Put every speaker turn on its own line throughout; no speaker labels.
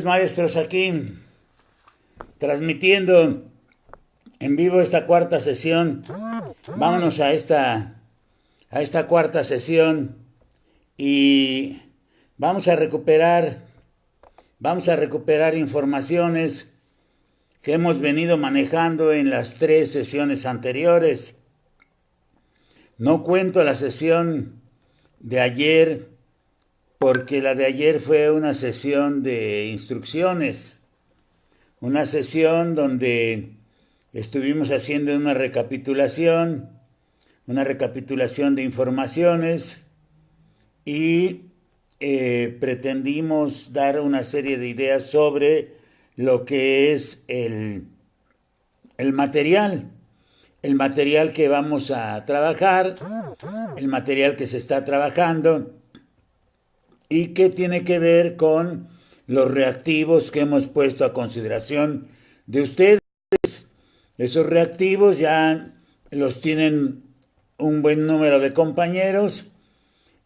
Maestros, aquí transmitiendo en vivo esta cuarta sesión. Vámonos a esta cuarta sesión y vamos a recuperar, vamos a recuperar informaciones que hemos venido manejando en las tres sesiones anteriores. No cuento la sesión de ayer, porque la de ayer fue una sesión de instrucciones, una sesión donde estuvimos haciendo una recapitulación de informaciones y pretendimos dar una serie de ideas sobre lo que es el material que vamos a trabajar, el material que se está trabajando y que tiene que ver con los reactivos que hemos puesto a consideración de ustedes. Esos reactivos ya los tienen un buen número de compañeros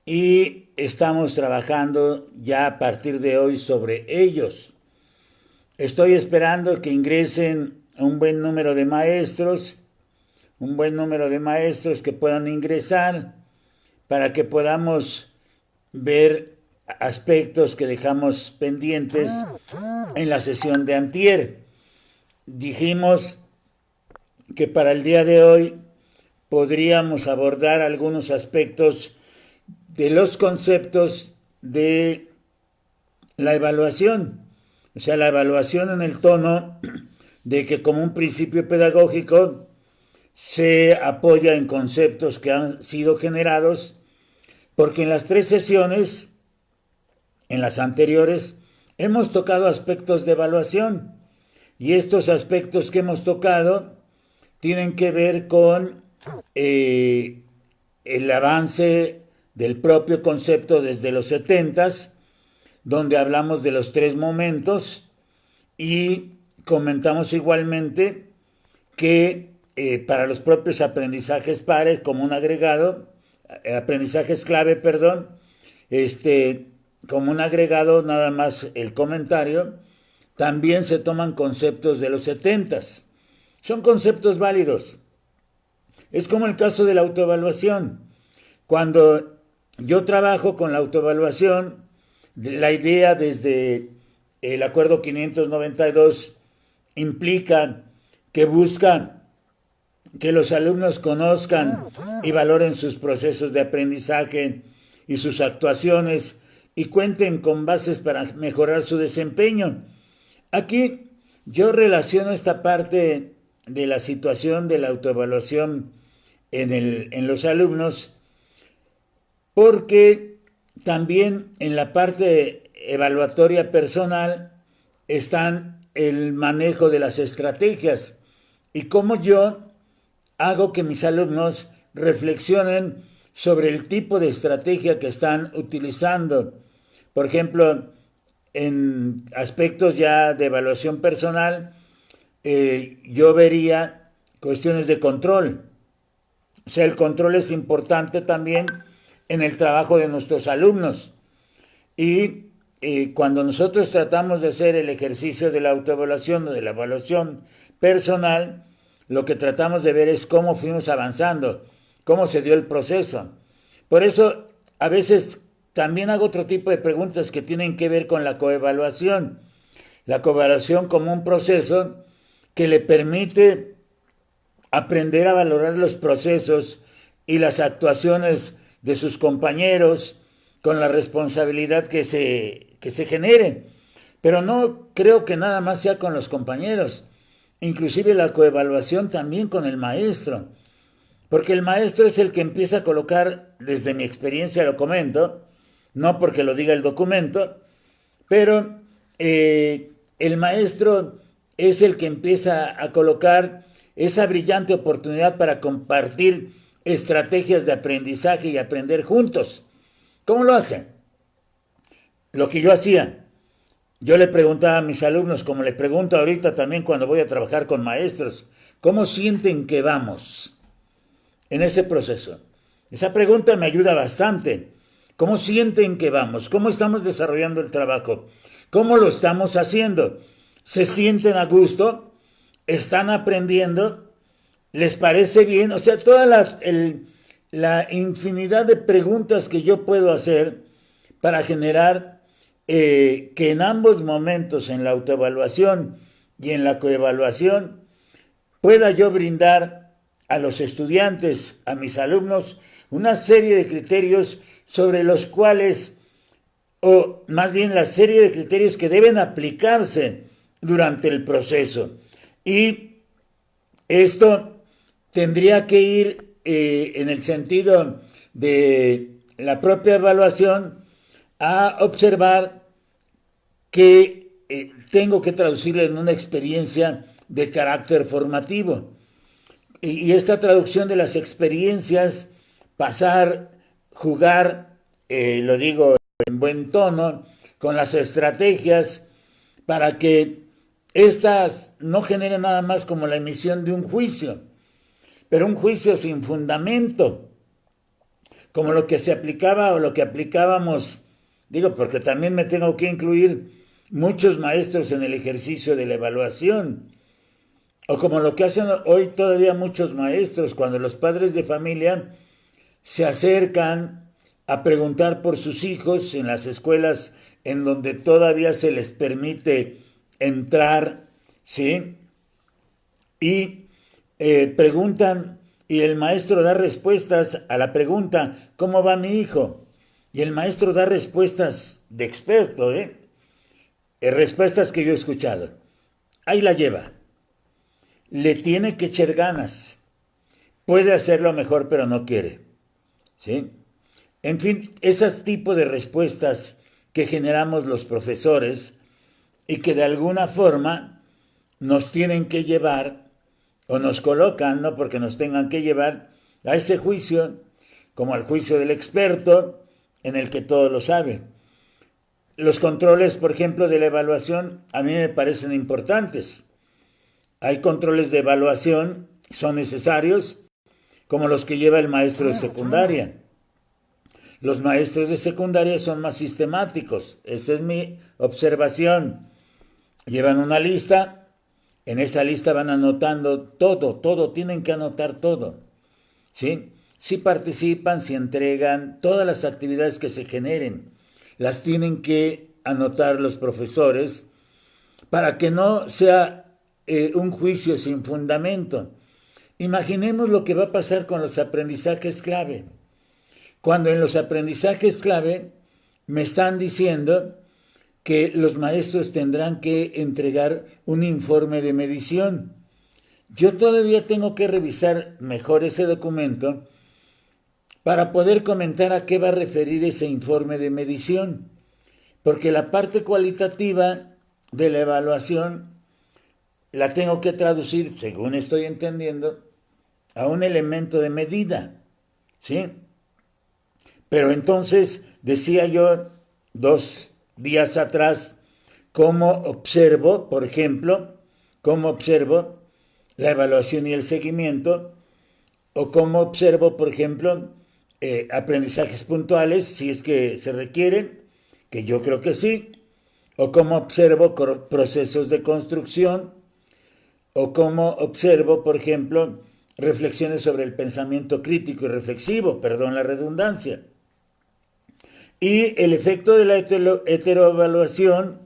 y estamos trabajando ya a partir de hoy sobre ellos. Estoy esperando que ingresen un buen número de maestros, que puedan ingresar para que podamos ver aspectos que dejamos pendientes en la sesión de antier. Dijimos que para el día de hoy podríamos abordar algunos aspectos de los conceptos de la evaluación, o sea, la evaluación en el tono de que como un principio pedagógico se apoya en conceptos que han sido generados, porque en las tres sesiones, en las anteriores, hemos tocado aspectos de evaluación y estos aspectos que hemos tocado tienen que ver con el avance del propio concepto desde los 70s, donde hablamos de los tres momentos y comentamos igualmente que para los propios aprendizajes pares como un agregado, aprendizajes clave, perdón, como un agregado, nada más el comentario, también se toman conceptos de los 70s. Son conceptos válidos. Es como el caso de la autoevaluación. Cuando yo trabajo con la autoevaluación, la idea desde el Acuerdo 592 implica que busca que los alumnos conozcan y valoren sus procesos de aprendizaje y sus actuaciones y cuenten con bases para mejorar su desempeño. Aquí yo relaciono esta parte de la situación de la autoevaluación en los alumnos, porque también en la parte evaluatoria personal están el manejo de las estrategias y cómo yo hago que mis alumnos reflexionen sobre el tipo de estrategia que están utilizando. Por ejemplo, en aspectos ya de evaluación personal, yo vería cuestiones de control. O sea, el control es importante también en el trabajo de nuestros alumnos. Y cuando nosotros tratamos de hacer el ejercicio de la autoevaluación o de la evaluación personal, lo que tratamos de ver es cómo fuimos avanzando, cómo se dio el proceso. Por eso, a veces también hago otro tipo de preguntas que tienen que ver con la coevaluación. La coevaluación como un proceso que le permite aprender a valorar los procesos y las actuaciones de sus compañeros con la responsabilidad que se genere. Pero no creo que nada más sea con los compañeros, inclusive la coevaluación también con el maestro, porque el maestro es el que empieza a colocar, desde mi experiencia lo comento, no porque lo diga el documento, pero el maestro es el que empieza a colocar esa brillante oportunidad para compartir estrategias de aprendizaje y aprender juntos. ¿Cómo lo hacen? Lo que yo hacía. Yo le preguntaba a mis alumnos, como les pregunto ahorita también cuando voy a trabajar con maestros, ¿cómo sienten que vamos en ese proceso? Esa pregunta me ayuda bastante. ¿Cómo sienten que vamos? ¿Cómo estamos desarrollando el trabajo? ¿Cómo lo estamos haciendo? ¿Se sienten a gusto? ¿Están aprendiendo? ¿Les parece bien? O sea, toda la infinidad de preguntas que yo puedo hacer para generar que en ambos momentos, en la autoevaluación y en la coevaluación, pueda yo brindar a los estudiantes, a mis alumnos, una serie de criterios sobre los cuales, o más bien la serie de criterios que deben aplicarse durante el proceso. Y esto tendría que ir en el sentido de la propia evaluación a observar que tengo que traducirlo en una experiencia de carácter formativo. Y esta traducción de las experiencias, pasar, jugar, lo digo en buen tono, con las estrategias para que estas no generen nada más como la emisión de un juicio, pero un juicio sin fundamento, como lo que se aplicaba o lo que aplicábamos, digo, porque también me tengo que incluir muchos maestros en el ejercicio de la evaluación, o como lo que hacen hoy todavía muchos maestros cuando los padres de familia se acercan a preguntar por sus hijos en las escuelas en donde todavía se les permite entrar, ¿sí? Y preguntan, y el maestro da respuestas a la pregunta, ¿cómo va mi hijo? Y el maestro da respuestas de experto, respuestas que yo he escuchado. Ahí la lleva. Le tiene que echar ganas. Puede hacerlo mejor, pero no quiere. ¿Sí? En fin, esos tipos de respuestas que generamos los profesores y que de alguna forma nos tienen que llevar o nos colocan, no porque nos tengan que llevar a ese juicio, como al juicio del experto, en el que todo lo sabe. Los controles, por ejemplo, de la evaluación, a mí me parecen importantes. Hay controles de evaluación, son necesarios, como los que lleva el maestro de secundaria. Los maestros de secundaria son más sistemáticos, esa es mi observación. Llevan una lista, en esa lista van anotando todo, tienen que anotar todo, ¿sí? Si participan, si entregan, todas las actividades que se generen, las tienen que anotar los profesores para que no sea un juicio sin fundamento. Imaginemos lo que va a pasar con los aprendizajes clave. Cuando en los aprendizajes clave me están diciendo que los maestros tendrán que entregar un informe de medición. Yo todavía tengo que revisar mejor ese documento para poder comentar a qué va a referir ese informe de medición, porque la parte cualitativa de la evaluación la tengo que traducir, según estoy entendiendo, a un elemento de medida, ¿sí? Pero entonces, decía yo 2 días atrás, cómo observo, por ejemplo, cómo observo la evaluación y el seguimiento, o cómo observo, por ejemplo, aprendizajes puntuales, si es que se requieren, que yo creo que sí, o cómo observo procesos de construcción, o cómo observo, por ejemplo, reflexiones sobre el pensamiento crítico y reflexivo, perdón la redundancia. Y el efecto de la heteroevaluación,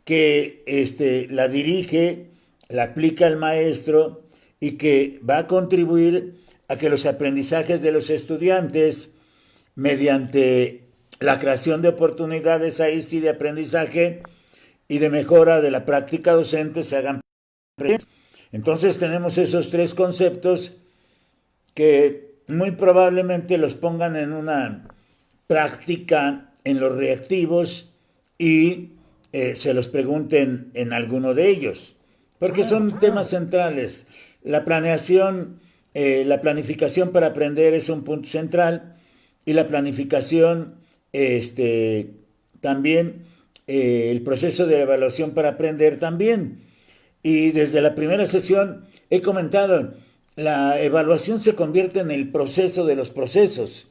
que la dirige, la aplica el maestro y que va a contribuir a que los aprendizajes de los estudiantes, mediante la creación de oportunidades ahí sí de aprendizaje y de mejora de la práctica docente, se hagan presentes. Entonces tenemos esos 3 conceptos que muy probablemente los pongan en una práctica en los reactivos y se los pregunten en alguno de ellos, porque son temas centrales. La planeación, la planificación para aprender es un punto central, y la planificación, también el proceso de la evaluación para aprender también. Y desde la primera sesión he comentado, la evaluación se convierte en el proceso de los procesos.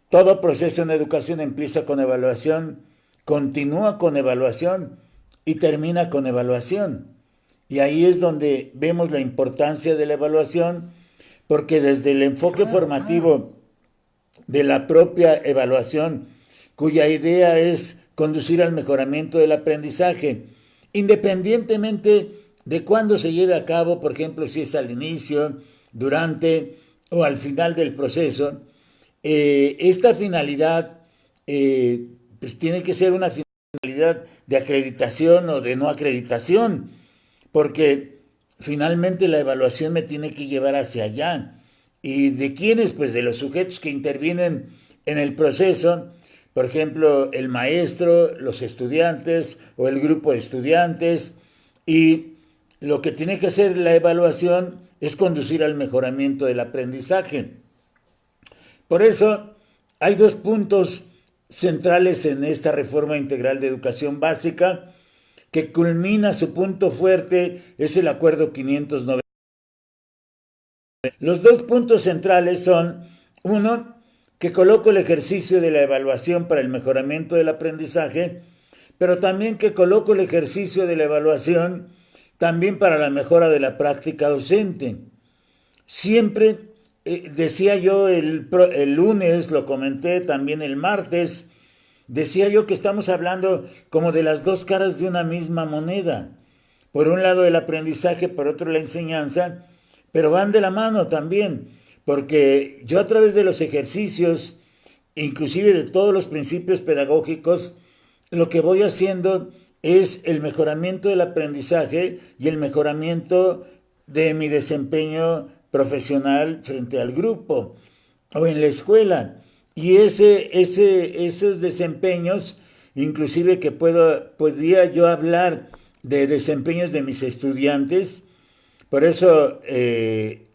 Todo proceso en educación empieza con evaluación, continúa con evaluación y termina con evaluación. Y ahí es donde vemos la importancia de la evaluación, porque desde el enfoque formativo de la propia evaluación, cuya idea es conducir al mejoramiento del aprendizaje, independientemente de cuándo se lleve a cabo, por ejemplo, si es al inicio, durante o al final del proceso, esta finalidad pues tiene que ser una finalidad de acreditación o de no acreditación, porque finalmente la evaluación me tiene que llevar hacia allá. ¿Y de quiénes? Pues de los sujetos que intervienen en el proceso, por ejemplo, el maestro, los estudiantes o el grupo de estudiantes, y lo que tiene que hacer la evaluación es conducir al mejoramiento del aprendizaje. Por eso hay dos puntos centrales en esta reforma integral de educación básica, que culmina su punto fuerte, es el acuerdo 590. Los dos puntos centrales son, uno, que coloco el ejercicio de la evaluación para el mejoramiento del aprendizaje, pero también que coloco el ejercicio de la evaluación también para la mejora de la práctica docente. Siempre, decía yo el lunes, lo comenté también el martes, decía yo que estamos hablando como de las dos caras de una misma moneda. Por un lado el aprendizaje, por otro la enseñanza, pero van de la mano también, porque yo a través de los ejercicios, inclusive de todos los principios pedagógicos, lo que voy haciendo es el mejoramiento del aprendizaje y el mejoramiento de mi desempeño profesional frente al grupo o en la escuela. Y esos desempeños, inclusive que podría yo hablar de desempeños de mis estudiantes, por eso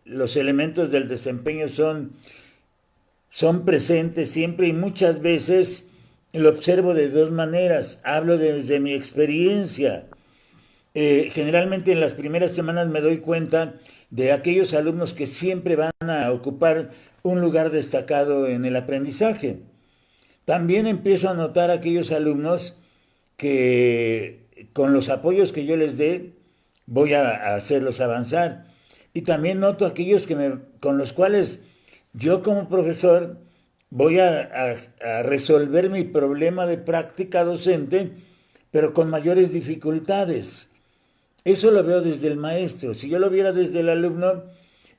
los elementos del desempeño son presentes siempre y muchas veces lo observo de dos maneras. Hablo desde mi experiencia. Generalmente en las primeras semanas me doy cuenta de aquellos alumnos que siempre van a ocupar un lugar destacado en el aprendizaje. También empiezo a notar aquellos alumnos que con los apoyos que yo les dé voy a hacerlos avanzar. Y también noto aquellos con los cuales yo como profesor voy a resolver mi problema de práctica docente, pero con mayores dificultades. Eso lo veo desde el maestro. Si yo lo viera desde el alumno,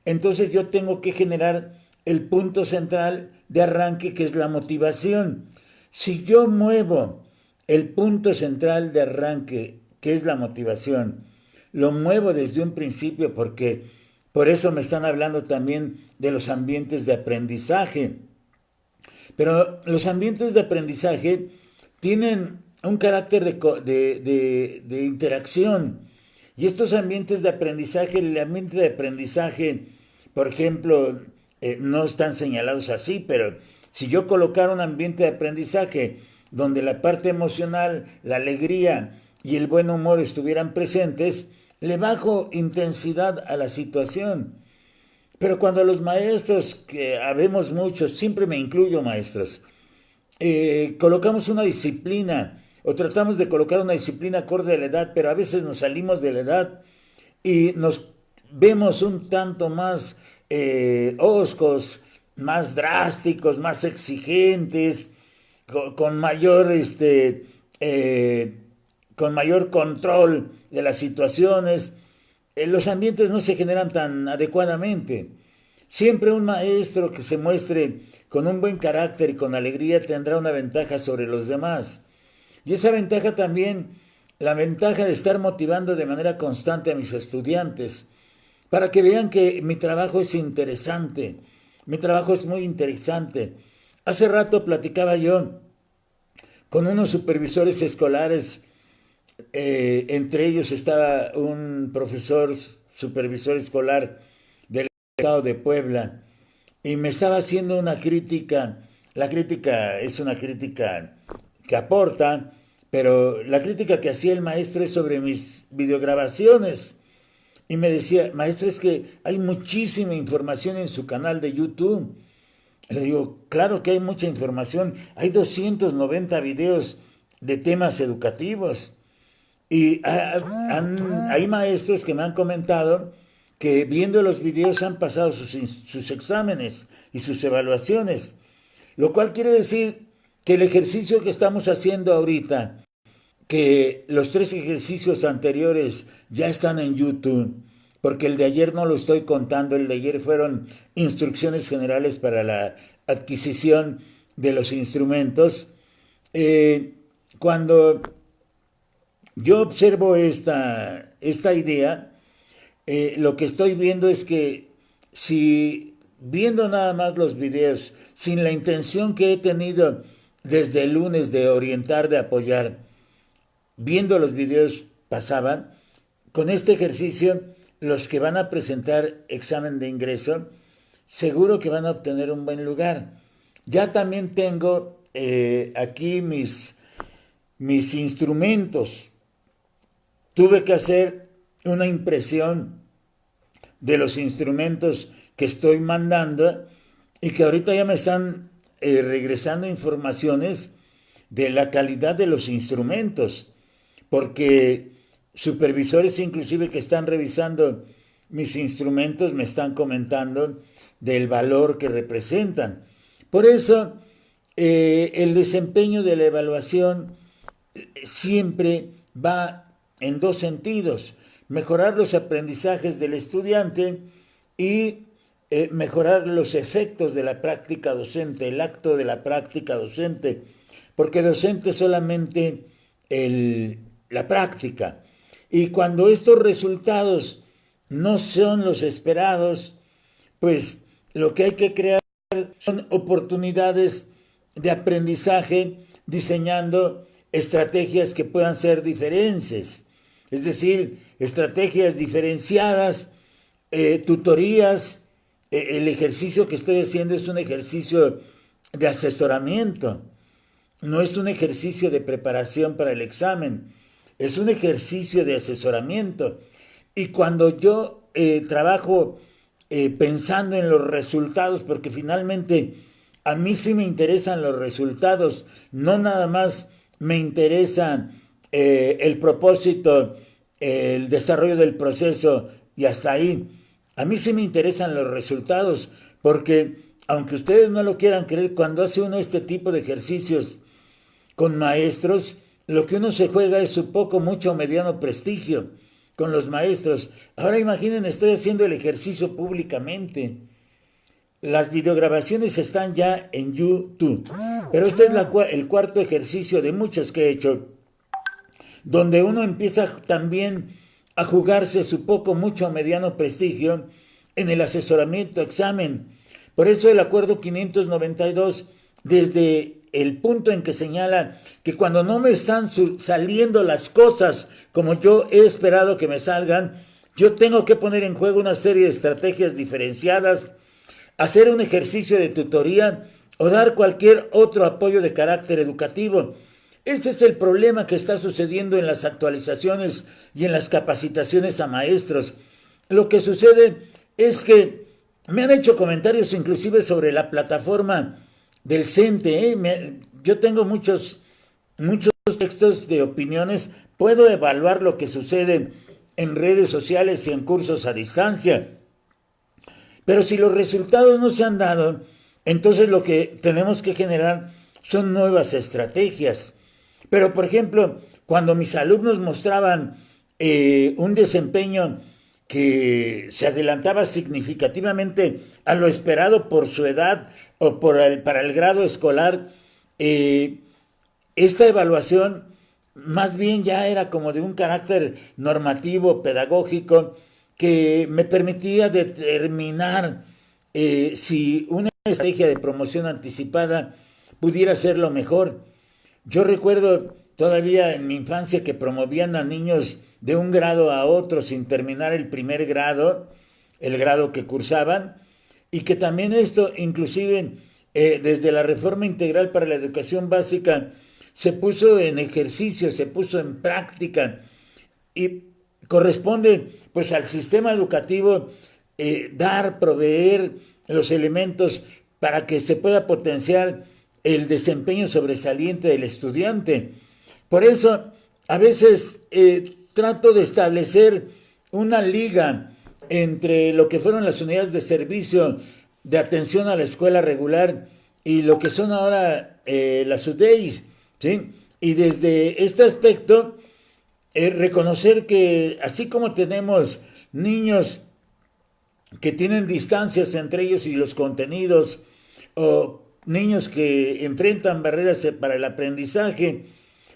entonces yo tengo que generar el punto central de arranque, que es la motivación. Si yo muevo el punto central de arranque, que es la motivación, lo muevo desde un principio, porque por eso me están hablando también de los ambientes de aprendizaje. Pero los ambientes de aprendizaje tienen un carácter de interacción. Y estos ambientes de aprendizaje, el ambiente de aprendizaje, por ejemplo, no están señalados así, pero si yo colocara un ambiente de aprendizaje donde la parte emocional, la alegría y el buen humor estuvieran presentes, le bajo intensidad a la situación. Pero cuando los maestros, que habemos muchos, siempre me incluyo maestros, colocamos una disciplina o tratamos de colocar una disciplina acorde a la edad, pero a veces nos salimos de la edad y nos vemos un tanto más hoscos, más drásticos, más exigentes, con mayor con mayor control de las situaciones. Los ambientes no se generan tan adecuadamente. Siempre un maestro que se muestre con un buen carácter y con alegría tendrá una ventaja sobre los demás. Y esa ventaja también, la ventaja de estar motivando de manera constante a mis estudiantes, para que vean que mi trabajo es interesante, mi trabajo es muy interesante. Hace rato platicaba yo con unos supervisores escolares, entre ellos estaba un profesor supervisor escolar del estado de Puebla, y me estaba haciendo una crítica. La crítica es una crítica que aporta, pero la crítica que hacía el maestro es sobre mis videograbaciones. Y me decía, maestro, es que hay muchísima información en su canal de YouTube. Le digo, claro que hay mucha información, hay 290 videos de temas educativos. Y hay maestros que me han comentado que viendo los videos han pasado sus exámenes y sus evaluaciones, lo cual quiere decir que el ejercicio que estamos haciendo ahorita, que los 3 ejercicios anteriores ya están en YouTube, porque el de ayer no lo estoy contando, el de ayer fueron instrucciones generales para la adquisición de los instrumentos. Cuando yo observo esta idea, lo que estoy viendo es que si viendo nada más los videos, sin la intención que he tenido desde el lunes de orientar, de apoyar, viendo los videos pasaban, con este ejercicio, los que van a presentar examen de ingreso, seguro que van a obtener un buen lugar. Ya también tengo aquí mis instrumentos. Tuve que hacer una impresión de los instrumentos que estoy mandando y que ahorita ya me están regresando informaciones de la calidad de los instrumentos, porque supervisores inclusive que están revisando mis instrumentos me están comentando del valor que representan. Por eso el desempeño de la evaluación siempre va en 2 sentidos: mejorar los aprendizajes del estudiante y mejorar los efectos de la práctica docente, el acto de la práctica docente, porque docente es solamente la práctica. Y cuando estos resultados no son los esperados, pues lo que hay que crear son oportunidades de aprendizaje diseñando estrategias que puedan ser diferentes, es decir, estrategias diferenciadas, tutorías. El ejercicio que estoy haciendo es un ejercicio de asesoramiento, no es un ejercicio de preparación para el examen, es un ejercicio de asesoramiento. Y cuando yo trabajo pensando en los resultados, porque finalmente a mí sí me interesan los resultados, no nada más me interesan el propósito, el desarrollo del proceso y hasta ahí. A mí sí me interesan los resultados, porque aunque ustedes no lo quieran creer, cuando hace uno este tipo de ejercicios con maestros, lo que uno se juega es su poco, mucho o mediano prestigio con los maestros. Ahora imaginen, estoy haciendo el ejercicio públicamente. Las videograbaciones están ya en YouTube, pero este es el 4º ejercicio de muchos que he hecho, donde uno empieza también a jugarse su poco, mucho o mediano prestigio en el asesoramiento examen. Por eso el acuerdo 592, desde el punto en que señala que cuando no me están saliendo las cosas como yo he esperado que me salgan, yo tengo que poner en juego una serie de estrategias diferenciadas, hacer un ejercicio de tutoría o dar cualquier otro apoyo de carácter educativo. Ese es el problema que está sucediendo en las actualizaciones y en las capacitaciones a maestros. Lo que sucede es que me han hecho comentarios inclusive sobre la plataforma del CENTE. Yo tengo muchos textos de opiniones, puedo evaluar lo que sucede en redes sociales y en cursos a distancia. Pero si los resultados no se han dado, entonces lo que tenemos que generar son nuevas estrategias. Pero, por ejemplo, cuando mis alumnos mostraban un desempeño que se adelantaba significativamente a lo esperado por su edad o para el grado escolar, esta evaluación más bien ya era como de un carácter normativo, pedagógico, que me permitía determinar si una estrategia de promoción anticipada pudiera ser lo mejor. Yo recuerdo todavía en mi infancia que promovían a niños de un grado a otro sin terminar el primer grado, el grado que cursaban, y que también esto, inclusive desde la reforma integral para la educación básica, se puso en ejercicio, se puso en práctica, y corresponde pues al sistema educativo proveer los elementos para que se pueda potenciar el desempeño sobresaliente del estudiante. Por eso a veces trato de establecer una liga entre lo que fueron las unidades de servicio de atención a la escuela regular y lo que son ahora las UDEIs, ¿sí? Y desde este aspecto, reconocer que así como tenemos niños que tienen distancias entre ellos y los contenidos, o niños que enfrentan barreras para el aprendizaje,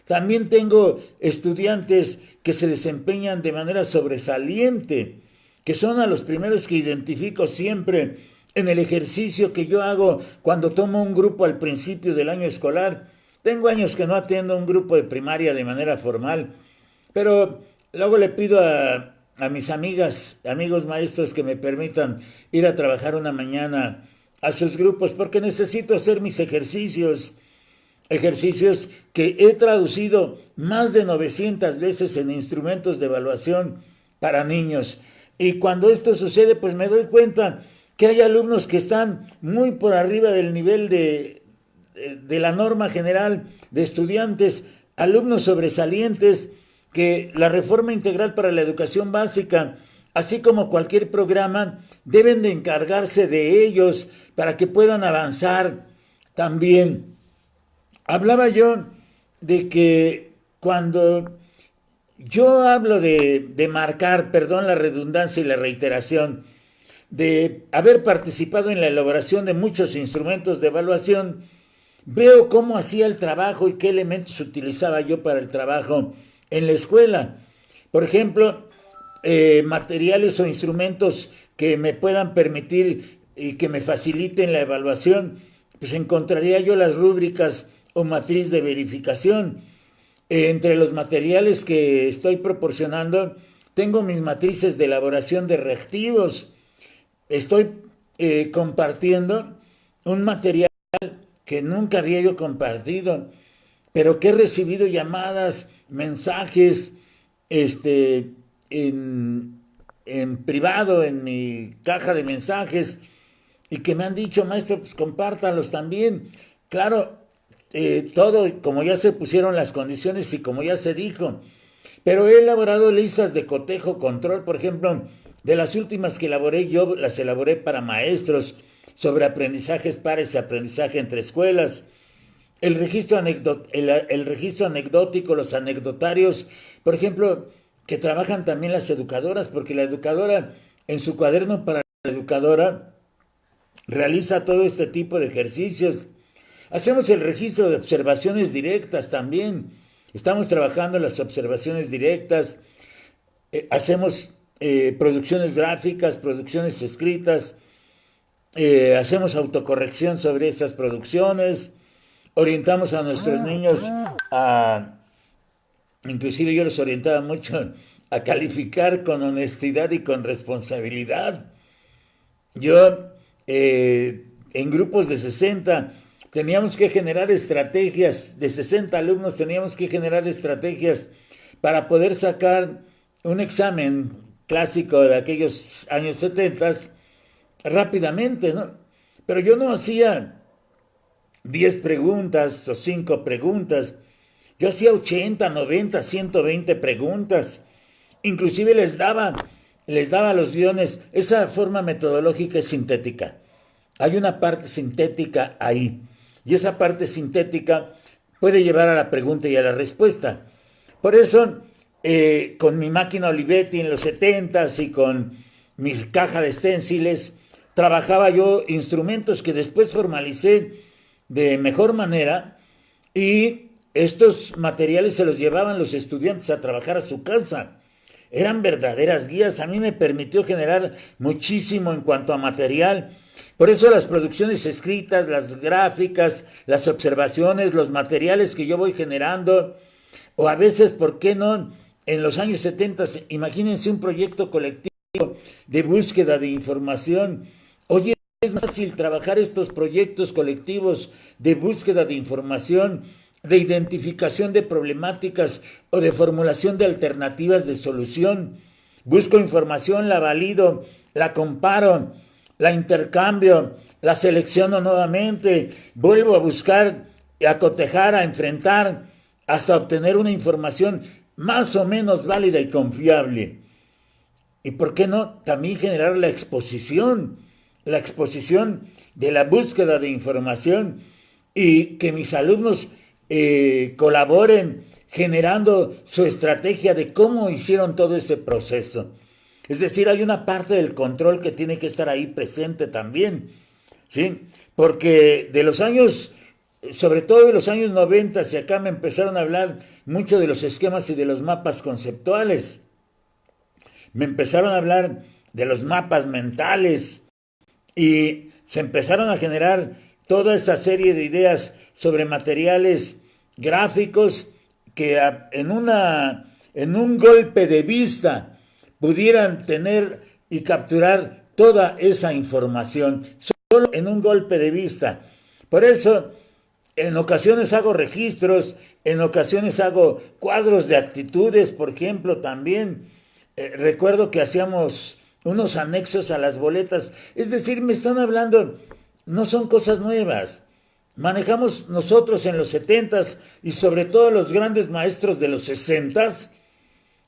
también tengo estudiantes que se desempeñan de manera sobresaliente, que son a los primeros que identifico siempre en el ejercicio que yo hago cuando tomo un grupo al principio del año escolar. Tengo años que no atiendo un grupo de primaria de manera formal, pero luego le pido a mis amigos maestros que me permitan ir a trabajar una mañana a sus grupos porque necesito hacer mis ejercicios que he traducido más de 900 veces en instrumentos de evaluación para niños. Y cuando esto sucede, pues me doy cuenta que hay alumnos que están muy por arriba del nivel de la norma general de estudiantes, alumnos sobresalientes, que la reforma integral para la educación básica, así como cualquier programa, deben de encargarse de ellos para que puedan avanzar también. Hablaba yo de que cuando yo hablo de marcar, perdón la redundancia y la reiteración, de haber participado en la elaboración de muchos instrumentos de evaluación, veo cómo hacía el trabajo y qué elementos utilizaba yo para el trabajo en la escuela. Por ejemplo, materiales o instrumentos que me puedan permitir y que me faciliten la evaluación, pues encontraría yo las rúbricas o matriz de verificación. Entre los materiales que estoy proporcionando, tengo mis matrices de elaboración de reactivos. Estoy compartiendo un material que nunca había yo compartido, pero que he recibido llamadas, mensajes, en privado, en mi caja de mensajes, y que me han dicho, maestro, pues compártalos también. Claro, todo, como ya se pusieron las condiciones y como ya se dijo, pero he elaborado listas de cotejo, control, por ejemplo, de las últimas que elaboré yo, las elaboré para maestros, sobre aprendizajes pares y aprendizaje entre escuelas, el registro anecdótico, los anecdotarios, por ejemplo, que trabajan también las educadoras, porque la educadora, en su cuaderno para la educadora, realiza todo este tipo de ejercicios. Hacemos el registro de observaciones directas también. Estamos trabajando las observaciones directas. Hacemos producciones gráficas, producciones escritas. Hacemos autocorrección sobre esas producciones. Orientamos a nuestros niños inclusive yo los orientaba mucho a calificar con honestidad y con responsabilidad. Yo, en grupos de 60, teníamos que generar estrategias, de 60 alumnos teníamos que generar estrategias para poder sacar un examen clásico de aquellos años 70 rápidamente, ¿no? Pero yo no hacía 10 preguntas o 5 preguntas, yo hacía 80, 90, 120 preguntas, inclusive les daba los guiones. Esa forma metodológica es sintética. Hay una parte sintética ahí. Y esa parte sintética puede llevar a la pregunta y a la respuesta. Por eso, con mi máquina Olivetti en los 70s y con mi caja de esténciles, trabajaba yo instrumentos que después formalicé de mejor manera, y estos materiales se los llevaban los estudiantes a trabajar a su casa. Eran verdaderas guías. A mí me permitió generar muchísimo en cuanto a material. Por eso las producciones escritas, las gráficas, las observaciones, los materiales que yo voy generando, o a veces, ¿por qué no? En los años 70, imagínense un proyecto colectivo de búsqueda de información. Oye, es más fácil trabajar estos proyectos colectivos de búsqueda de información, de identificación de problemáticas o de formulación de alternativas de solución. Busco información, la valido, la comparo, la intercambio, la selecciono nuevamente, vuelvo a buscar, a cotejar, a enfrentar, hasta obtener una información más o menos válida y confiable. ¿Y por qué no también generar la exposición de la búsqueda de información y que mis alumnos colaboren generando su estrategia de cómo hicieron todo ese proceso? Es decir, hay una parte del control que tiene que estar ahí presente también, ¿sí? Porque de los años, sobre todo de los años 90, hacia acá me empezaron a hablar mucho de los esquemas y de los mapas conceptuales. Me empezaron a hablar de los mapas mentales y se empezaron a generar toda esa serie de ideas sobre materiales gráficos que en un golpe de vista pudieran tener y capturar toda esa información, solo en un golpe de vista. Por eso, en ocasiones hago registros, en ocasiones hago cuadros de actitudes, por ejemplo, también. Recuerdo que hacíamos unos anexos a las boletas, es decir, me están hablando, no son cosas nuevas. Manejamos nosotros en los 70s y sobre todo los grandes maestros de los 60s,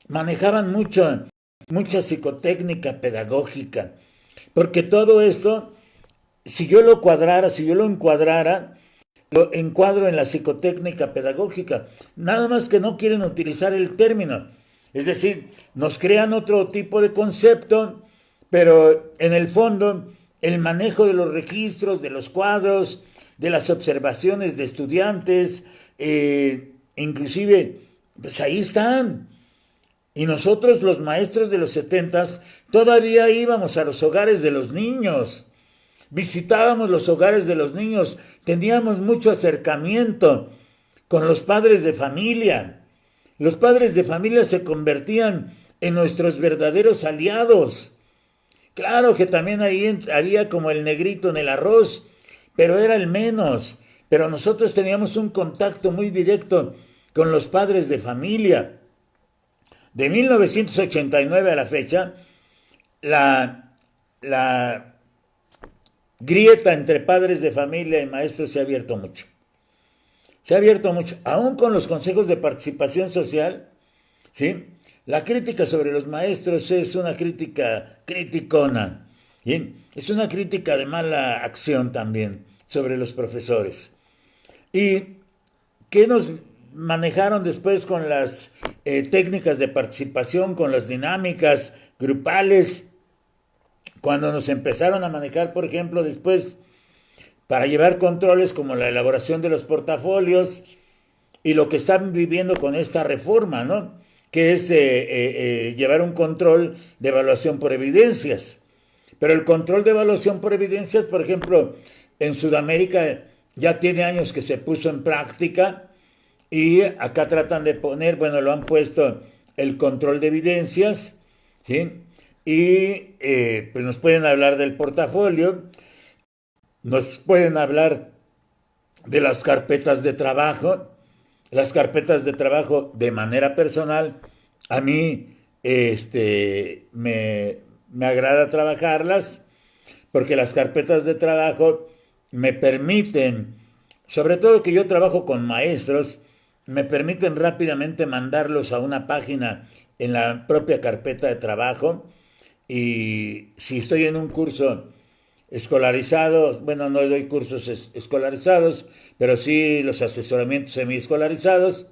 manejaban mucha psicotécnica pedagógica, porque todo esto, si yo lo cuadrara, si yo lo encuadrara, lo encuadro en la psicotécnica pedagógica, nada más que no quieren utilizar el término. Es decir, nos crean otro tipo de concepto, pero en el fondo el manejo de los registros, de los cuadros, de las observaciones de estudiantes, inclusive, pues ahí están. Y nosotros, los maestros de los 70s, todavía íbamos a los hogares de los niños, visitábamos los hogares de los niños, teníamos mucho acercamiento con los padres de familia. Los padres de familia se convertían en nuestros verdaderos aliados. Claro que también ahí había como el negrito en el arroz, pero era el menos. Pero nosotros teníamos un contacto muy directo con los padres de familia. De 1989 a la fecha, la grieta entre padres de familia y maestros se ha abierto mucho. Se ha abierto mucho, aún con los consejos de participación social, ¿sí? La crítica sobre los maestros es una crítica criticona, ¿sí? Es una crítica de mala acción también sobre los profesores. ¿Y qué nos manejaron después con las técnicas de participación, con las dinámicas grupales? Cuando nos empezaron a manejar, por ejemplo, después para llevar controles como la elaboración de los portafolios y lo que están viviendo con esta reforma, ¿no? Que es llevar un control de evaluación por evidencias. Pero el control de evaluación por evidencias, por ejemplo, en Sudamérica ya tiene años que se puso en práctica y acá tratan de poner, bueno, lo han puesto el control de evidencias, ¿sí? Y pues nos pueden hablar del portafolio, nos pueden hablar de las carpetas de trabajo de manera personal. A mí me agrada trabajarlas porque las carpetas de trabajo me permiten, sobre todo que yo trabajo con maestros, me permiten rápidamente mandarlos a una página en la propia carpeta de trabajo. Y si estoy en un curso escolarizados, bueno, no doy cursos escolarizados, pero sí los asesoramientos semiescolarizados.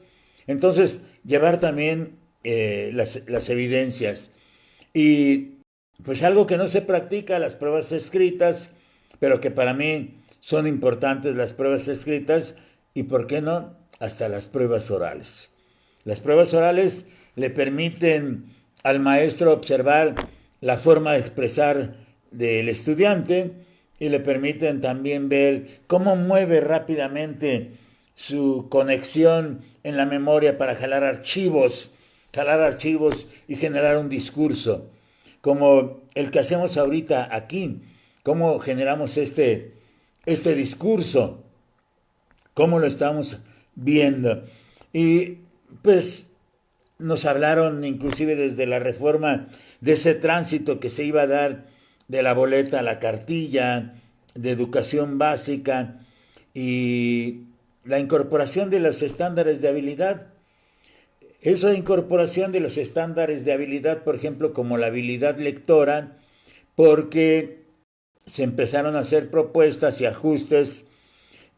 Entonces, llevar también las evidencias. Y pues algo que no se practica, las pruebas escritas, pero que para mí son importantes las pruebas escritas y, ¿por qué no?, hasta las pruebas orales. Las pruebas orales le permiten al maestro observar la forma de expresar del estudiante y le permiten también ver cómo mueve rápidamente su conexión en la memoria para jalar archivos y generar un discurso, como el que hacemos ahorita aquí, cómo generamos este discurso, cómo lo estamos viendo. Y pues nos hablaron inclusive desde la reforma de ese tránsito que se iba a dar de la boleta a la cartilla, de educación básica y la incorporación de los estándares de habilidad. Eso de incorporación de los estándares de habilidad, por ejemplo, como la habilidad lectora, porque se empezaron a hacer propuestas y ajustes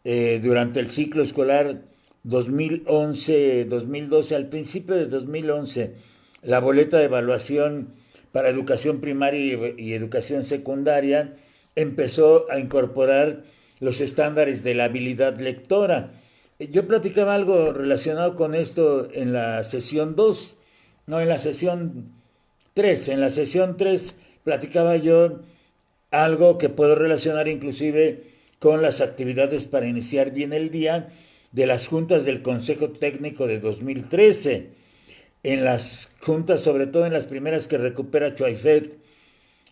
durante el ciclo escolar 2011-2012, al principio de 2011, la boleta de evaluación para educación primaria y educación secundaria empezó a incorporar los estándares de la habilidad lectora. Yo platicaba algo relacionado con esto en la sesión 2, no, en la sesión 3. En la sesión 3 platicaba yo algo que puedo relacionar inclusive con las actividades para iniciar bien el día de las juntas del Consejo Técnico de 2013. En las juntas, sobre todo en las primeras que recupera Choaifet,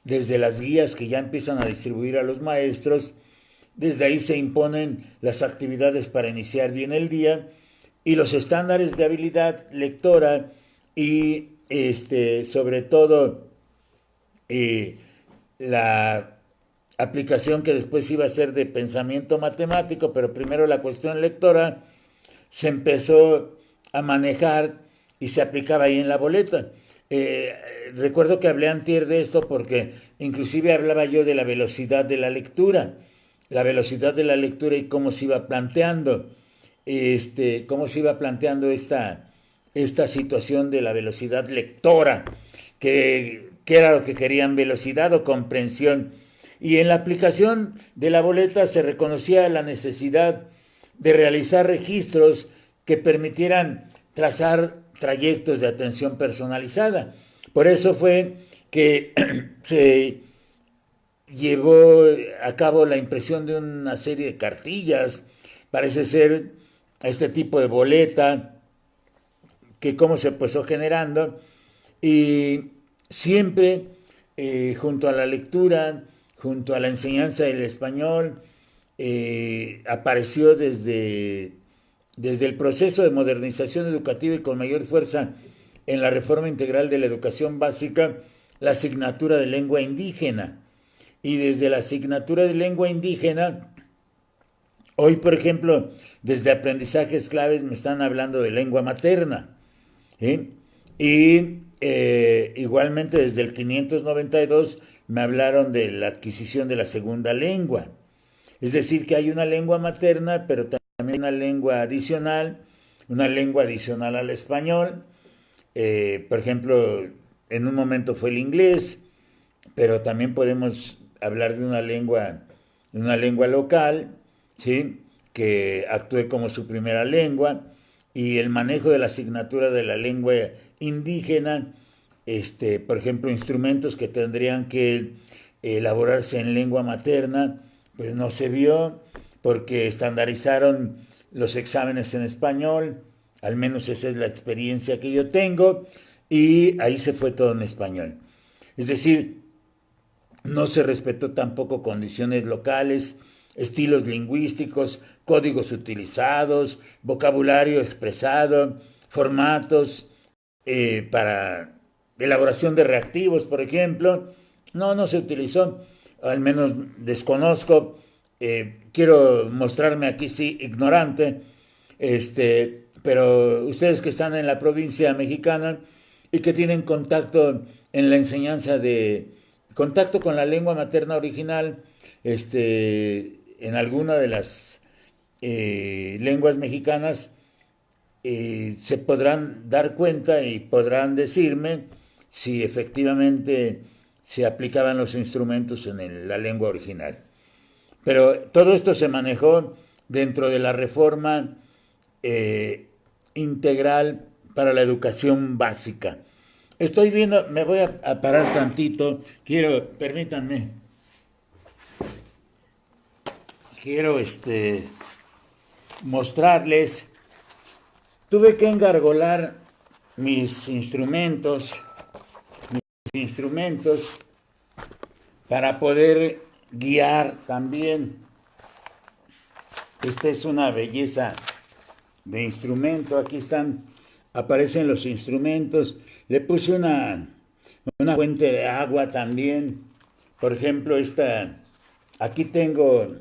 desde las guías que ya empiezan a distribuir a los maestros, desde ahí se imponen las actividades para iniciar bien el día y los estándares de habilidad lectora y sobre todo la aplicación que después iba a ser de pensamiento matemático, pero primero la cuestión lectora se empezó a manejar y se aplicaba ahí en la boleta. Recuerdo que hablé antier de esto porque inclusive hablaba yo de la velocidad de la lectura y cómo se iba planteando, esta situación de la velocidad lectora, que era lo que querían, velocidad o comprensión. Y en la aplicación de la boleta se reconocía la necesidad de realizar registros que permitieran trazar trayectos de atención personalizada. Por eso fue que se llevó a cabo la impresión de una serie de cartillas, parece ser este tipo de boleta, que cómo se empezó generando, y siempre junto a la lectura, junto a la enseñanza del español, apareció desde el proceso de modernización educativa y con mayor fuerza en la reforma integral de la educación básica, la asignatura de lengua indígena. Y desde la asignatura de lengua indígena, hoy, por ejemplo, desde aprendizajes claves me están hablando de lengua materna. ¿Sí? Y igualmente desde el 592 me hablaron de la adquisición de la segunda lengua. Es decir, que hay una lengua materna, pero también una lengua adicional al español. Por ejemplo, en un momento fue el inglés, pero también podemos hablar de una lengua local, ¿sí? Que actúe como su primera lengua, y el manejo de la asignatura de la lengua indígena, por ejemplo, instrumentos que tendrían que elaborarse en lengua materna, pues no se vio porque estandarizaron los exámenes en español, al menos esa es la experiencia que yo tengo, y ahí se fue todo en español. Es decir, no se respetó tampoco condiciones locales, estilos lingüísticos, códigos utilizados, vocabulario expresado, formatos para elaboración de reactivos, por ejemplo. No se utilizó, al menos desconozco. Quiero mostrarme aquí, sí, ignorante, pero ustedes que están en la provincia mexicana y que tienen contacto en la enseñanza contacto con la lengua materna original, en alguna de las lenguas mexicanas, se podrán dar cuenta y podrán decirme si efectivamente se aplicaban los instrumentos en la lengua original. Pero todo esto se manejó dentro de la reforma integral para la educación básica. Estoy viendo, me voy a parar tantito, permítanme, quiero mostrarles, tuve que engargolar mis instrumentos para poder guiar también. Esta es una belleza de instrumento, aquí aparecen los instrumentos. Le puse una fuente de agua también. Por ejemplo, aquí tengo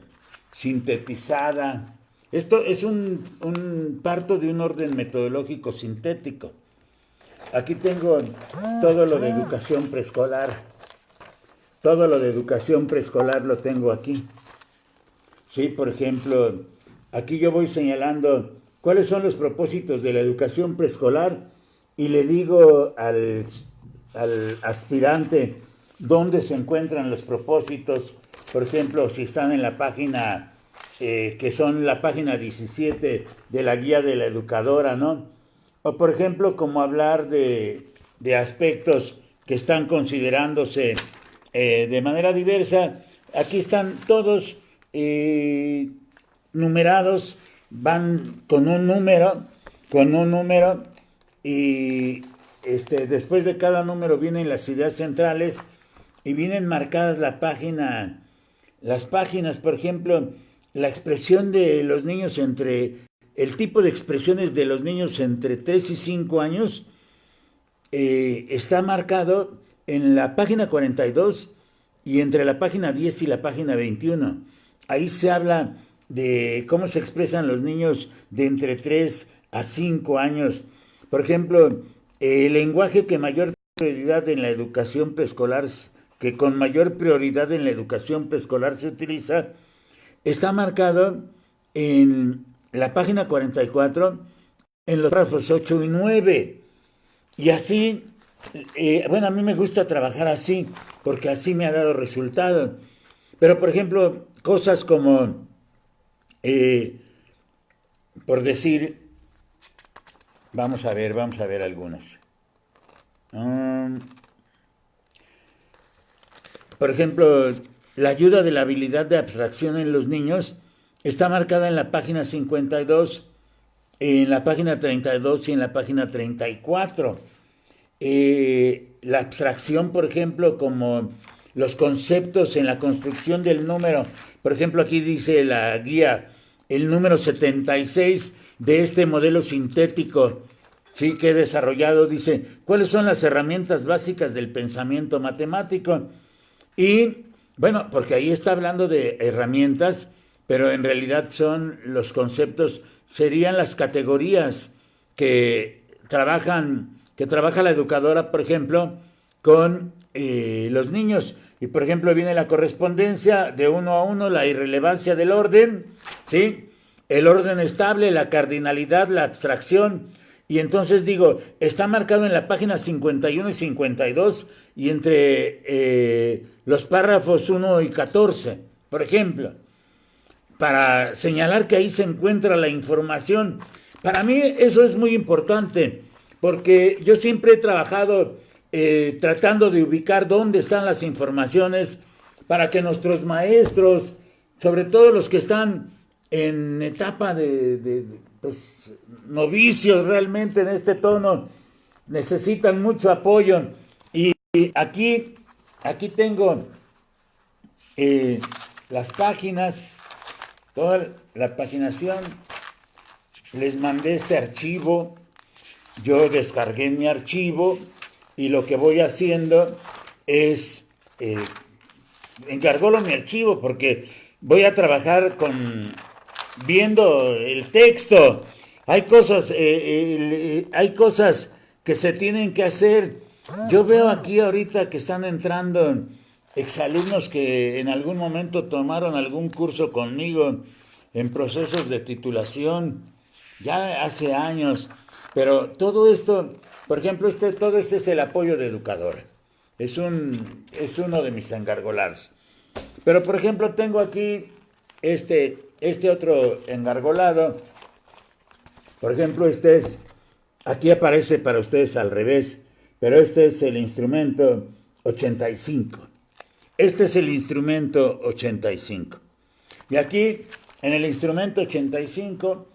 sintetizada. Esto es un parto de un orden metodológico sintético. aquí tengo todo lo de educación preescolar. Todo lo de educación preescolar lo tengo aquí. Sí, por ejemplo, aquí yo voy señalando cuáles son los propósitos de la educación preescolar y le digo al aspirante dónde se encuentran los propósitos. Por ejemplo, si están en la página, que son la página 17 de la guía de la educadora, ¿no? O por ejemplo, como hablar de aspectos que están considerándose de manera diversa. Aquí están todos numerados, van con un número, y después de cada número vienen las ideas centrales y vienen marcadas las páginas, por ejemplo, la expresión de los niños el tipo de expresiones de los niños entre 3 y 5 años está marcado en la página 42 y entre la página 10 y la página 21. Ahí se habla de cómo se expresan los niños de entre 3 a 5 años. Por ejemplo, el lenguaje que mayor prioridad en la educación preescolar, que con mayor prioridad en la educación preescolar se utiliza, está marcado en la página 44, en los párrafos 8 y 9. Y así, a mí me gusta trabajar así, porque así me ha dado resultado. Pero, por ejemplo, cosas como, por decir, vamos a ver algunas. Por ejemplo, la ayuda de la habilidad de abstracción en los niños está marcada en la página 52, en la página 32 y en la página 34. La abstracción, por ejemplo, como los conceptos en la construcción del número. Por ejemplo, aquí dice la guía, el número 76 de este modelo sintético, sí, que he desarrollado, dice, ¿cuáles son las herramientas básicas del pensamiento matemático? Y, bueno, porque ahí está hablando de herramientas, pero en realidad son los conceptos, serían las categorías que trabaja la educadora, por ejemplo, con los niños. Y, por ejemplo, viene la correspondencia de 1 a 1, la irrelevancia del orden, ¿sí? El orden estable, la cardinalidad, la abstracción. Y entonces digo, está marcado en la página 51 y 52 y entre los párrafos 1 y 14, por ejemplo, para señalar que ahí se encuentra la información. Para mí eso es muy importante, porque yo siempre he trabajado tratando de ubicar dónde están las informaciones para que nuestros maestros, sobre todo los que están en etapa de novicios realmente en este tono, necesitan mucho apoyo. Y aquí tengo las páginas, toda la paginación. Les mandé este archivo, yo descargué mi archivo y lo que voy haciendo es encargolo mi archivo porque voy a trabajar viendo el texto. Hay cosas que se tienen que hacer. Yo veo aquí ahorita que están entrando exalumnos que en algún momento tomaron algún curso conmigo en procesos de titulación, ya hace años. Pero todo esto, por ejemplo, todo este es el apoyo de educadora. Es uno de mis engargolados. Pero, por ejemplo, tengo aquí este otro engargolado. Por ejemplo, aquí aparece para ustedes al revés, pero este es el instrumento 85. Este es el instrumento 85. Y aquí, en el instrumento 85,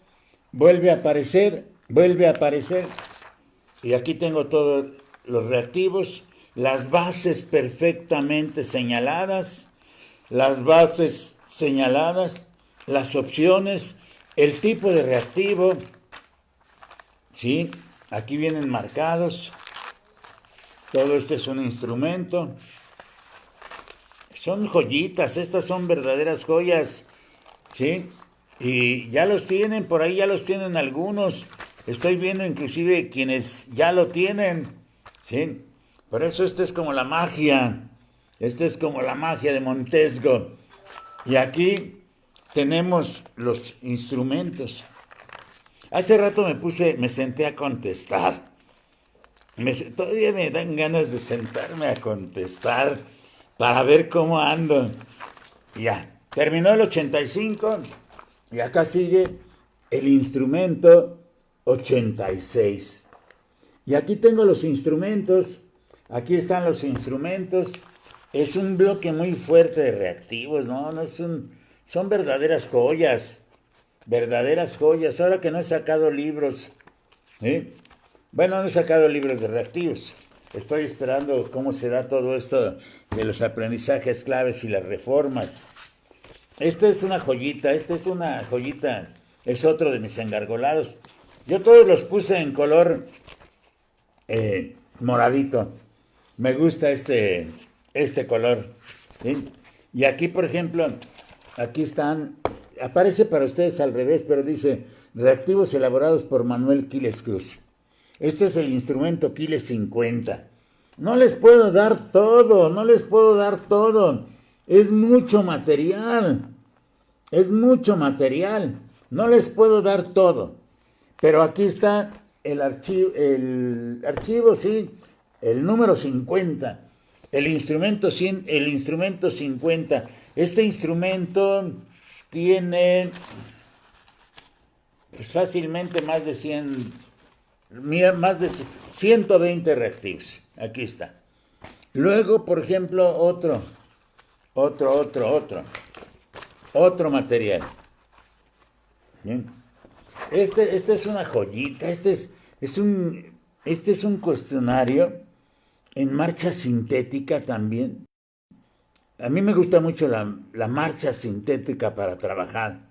vuelve a aparecer, y aquí tengo todos los reactivos, las bases perfectamente señaladas, las opciones, el tipo de reactivo, ¿sí? Aquí vienen marcados. Todo este es un instrumento. Son joyitas, estas son verdaderas joyas, ¿sí? Y ya los tienen, por ahí ya los tienen algunos. Estoy viendo inclusive quienes ya lo tienen, ¿sí? Por eso esto es como la magia. Esta es como la magia de Montesgo. Y aquí tenemos los instrumentos. Hace rato me senté a contestar. Todavía me dan ganas de sentarme a contestar para ver cómo ando. Ya, terminó el 85 y acá sigue el instrumento 86. Y aquí tengo los instrumentos. Aquí están los instrumentos. Es un bloque muy fuerte de reactivos, ¿no? Son verdaderas joyas. Verdaderas joyas. Ahora que no he sacado libros, ¿eh? Bueno, no he sacado libros de reactivos. Estoy esperando cómo se da todo esto de los aprendizajes claves y las reformas. Esta es una joyita, es otro de mis engargolados. Yo todos los puse en color moradito. Me gusta este color. ¿Sí? Y aquí, por ejemplo, aquí están, aparece para ustedes al revés, pero dice, reactivos elaborados por Manuel Quiles Cruz. Este es el instrumento Quiles 50. No les puedo dar todo, no les puedo dar todo. Es mucho material. Es mucho material. No les puedo dar todo. Pero aquí está el archivo, sí, el número 50. El instrumento 50. Este instrumento tiene pues, fácilmente más de 120 reactivos. Aquí está. Luego, por ejemplo, otro material. Bien. Este es una joyita. Este es un cuestionario en marcha sintética también. A mí me gusta mucho la marcha sintética para trabajar.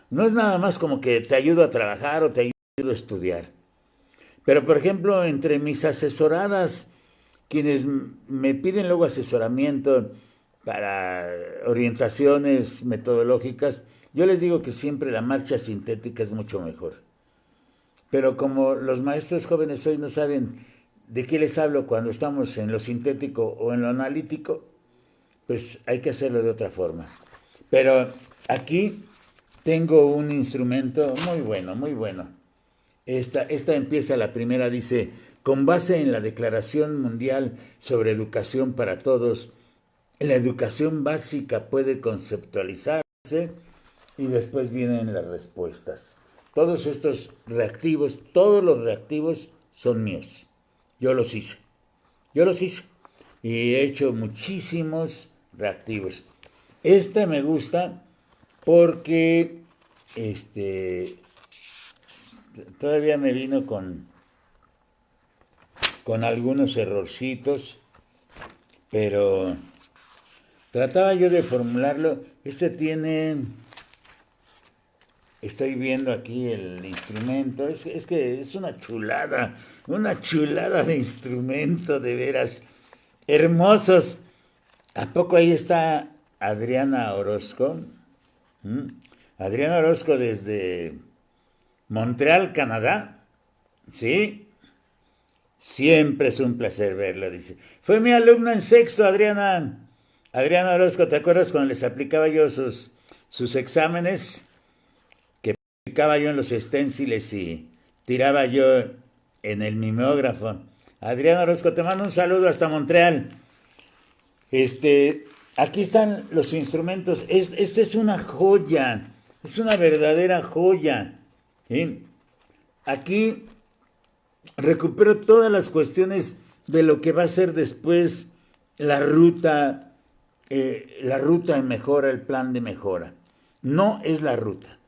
No es nada más como que te ayudo a trabajar o te ayudo a estudiar. Pero, por ejemplo, entre mis asesoradas, quienes me piden luego asesoramiento para orientaciones metodológicas, yo les digo que siempre la marcha sintética es mucho mejor. Pero como los maestros jóvenes hoy no saben de qué les hablo cuando estamos en lo sintético o en lo analítico, pues hay que hacerlo de otra forma. Pero aquí tengo un instrumento muy bueno, muy bueno. Esta empieza, la primera dice, con base en la Declaración Mundial sobre Educación para Todos, la educación básica puede conceptualizarse y después vienen las respuestas. Todos estos reactivos, todos los reactivos son míos. Yo los hice. Y he hecho muchísimos reactivos. Este me gusta porque todavía me vino con algunos errorcitos, pero trataba yo de formularlo. Estoy viendo aquí el instrumento, es que es una chulada de instrumento, de veras, hermosos. ¿A poco ahí está Adriana Orozco? Adriana Orozco desde Montreal, Canadá. Sí, siempre es un placer verla, dice. Fue mi alumna en sexto, Adriana. Adriana Orozco, ¿te acuerdas cuando les aplicaba yo sus exámenes? Que aplicaba yo en los esténciles y tiraba yo en el mimeógrafo. Adriana Orozco, te mando un saludo hasta Montreal. Aquí están los instrumentos. Esta es una joya, es una verdadera joya. ¿Sí? Aquí recupero todas las cuestiones de lo que va a ser después la ruta de mejora, el plan de mejora. No es la ruta,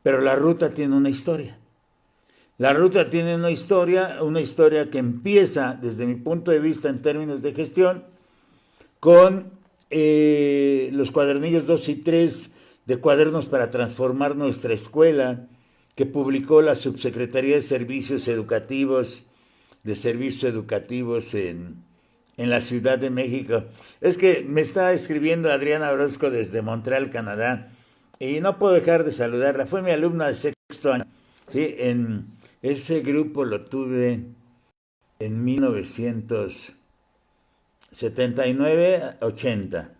pero la ruta tiene una historia. La ruta tiene una historia que empieza, desde mi punto de vista en términos de gestión, con los cuadernillos 2 y 3 de Cuadernos para Transformar Nuestra Escuela, que publicó la Subsecretaría de Servicios Educativos en la Ciudad de México. Es que me está escribiendo Adriana Orozco desde Montreal, Canadá, y no puedo dejar de saludarla. Fue mi alumna de sexto año, ¿sí? en Ese grupo lo tuve en 1979-80.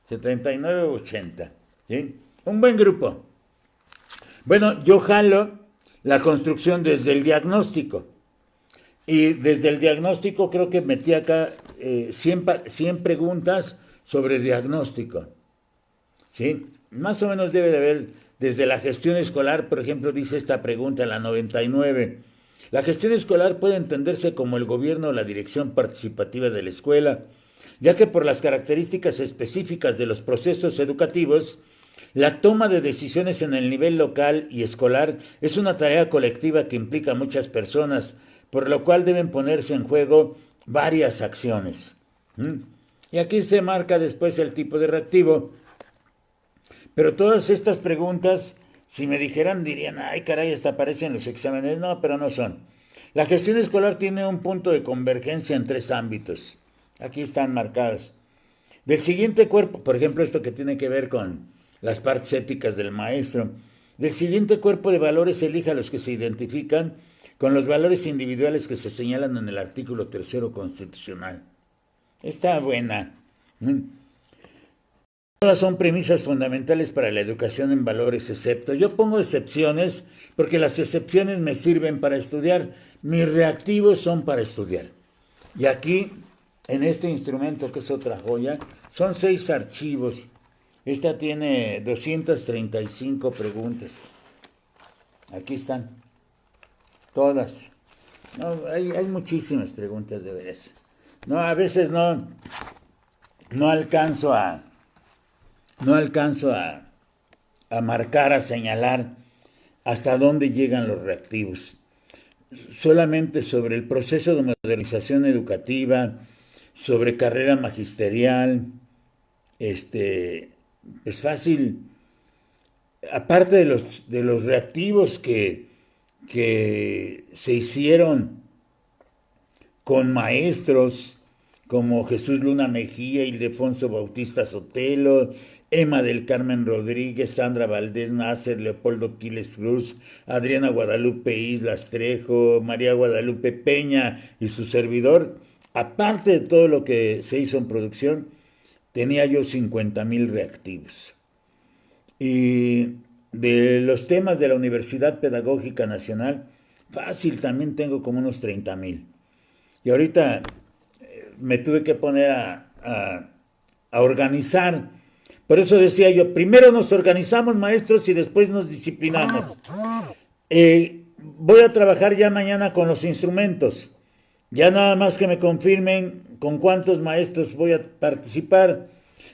79-80. ¿Sí? Un buen grupo. Bueno, yo jalo la construcción desde el diagnóstico. Y desde el diagnóstico creo que metí acá 100 preguntas sobre diagnóstico. ¿Sí? Más o menos debe de haber, desde la gestión escolar, por ejemplo, dice esta pregunta, la 99. La gestión escolar puede entenderse como el gobierno o la dirección participativa de la escuela, ya que por las características específicas de los procesos educativos, la toma de decisiones en el nivel local y escolar es una tarea colectiva que implica a muchas personas, por lo cual deben ponerse en juego varias acciones. Y aquí se marca después el tipo de reactivo. Pero todas estas preguntas, si me dijeran, dirían, ay caray, hasta aparecen los exámenes. No, pero no son. La gestión escolar tiene un punto de convergencia en 3 ámbitos. Aquí están marcadas. Del siguiente cuerpo, por ejemplo, esto que tiene que ver con las partes éticas del maestro. Del siguiente cuerpo de valores, elija los que se identifican con los valores individuales que se señalan en el artículo 3 constitucional. Está buena. Todas son premisas fundamentales para la educación en valores, excepto. Yo pongo excepciones porque las excepciones me sirven para estudiar. Mis reactivos son para estudiar. Y aquí, en este instrumento, que es otra joya, son 6 archivos. Esta tiene 235 preguntas. Aquí están. Todas. No, hay muchísimas preguntas de veras. No, a veces no alcanzo a marcar, a señalar hasta dónde llegan los reactivos. Solamente sobre el proceso de modernización educativa, sobre carrera magisterial, es fácil, aparte de los reactivos que se hicieron con maestros como Jesús Luna Mejía, Ildefonso Bautista Sotelo, Emma del Carmen Rodríguez, Sandra Valdés Nasser, Leopoldo Quiles Cruz, Adriana Guadalupe Islas Trejo, María Guadalupe Peña y su servidor. Aparte de todo lo que se hizo en producción, tenía yo 50,000 reactivos. Y de los temas de la Universidad Pedagógica Nacional, fácil, también tengo como unos 30,000. Y ahorita me tuve que poner a organizar. Por eso decía yo, primero nos organizamos, maestros, y después nos disciplinamos. Voy a trabajar ya mañana con los instrumentos. Ya nada más que me confirmen con cuántos maestros voy a participar.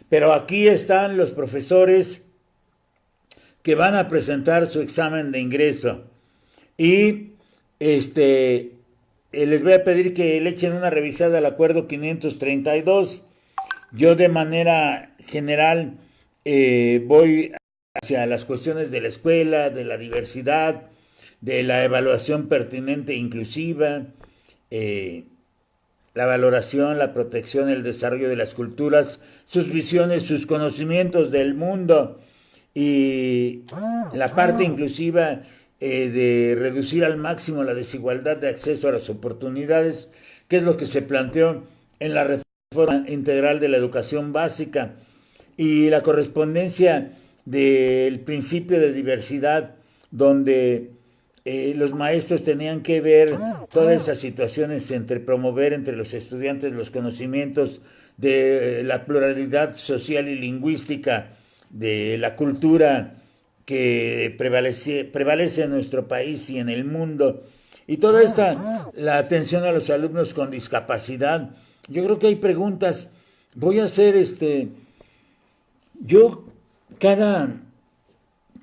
Pero aquí están los profesores que van a presentar su examen de ingreso. Y les voy a pedir que le echen una revisada al acuerdo 532. Yo de manera general voy hacia las cuestiones de la escuela, de la diversidad, de la evaluación pertinente e inclusiva, la valoración, la protección, el desarrollo de las culturas, sus visiones, sus conocimientos del mundo y la parte inclusiva de reducir al máximo la desigualdad de acceso a las oportunidades, que es lo que se planteó en la reforma integral de la educación básica, y la correspondencia del principio de diversidad, donde los maestros tenían que ver todas esas situaciones entre promover entre los estudiantes los conocimientos de la pluralidad social y lingüística, de la cultura que prevalece en nuestro país y en el mundo, y toda la atención a los alumnos con discapacidad. Yo creo que hay preguntas. Voy a hacer yo cada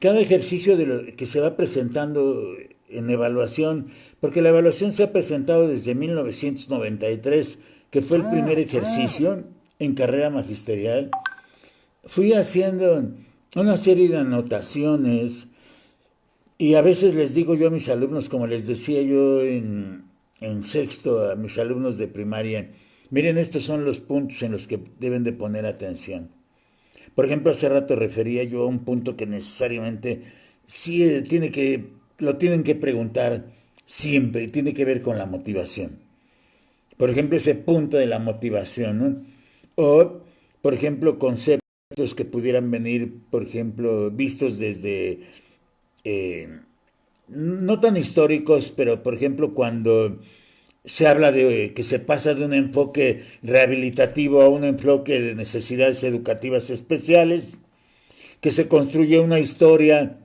ejercicio que se va presentando en evaluación, porque la evaluación se ha presentado desde 1993, que fue el primer ejercicio en carrera magisterial, fui haciendo una serie de anotaciones y a veces les digo yo a mis alumnos, como les decía yo en sexto a mis alumnos de primaria, miren, estos son los puntos en los que deben de poner atención. Por ejemplo, hace rato refería yo a un punto que necesariamente sí lo tienen que preguntar. siempre tiene que ver con la motivación. Por ejemplo, ese punto de la motivación, ¿no? O, por ejemplo, conceptos que pudieran venir, por ejemplo, vistos desde, eh, no tan históricos, pero por ejemplo, cuando se habla de que se pasa de un enfoque rehabilitativo a un enfoque de necesidades educativas especiales, que se construye una historia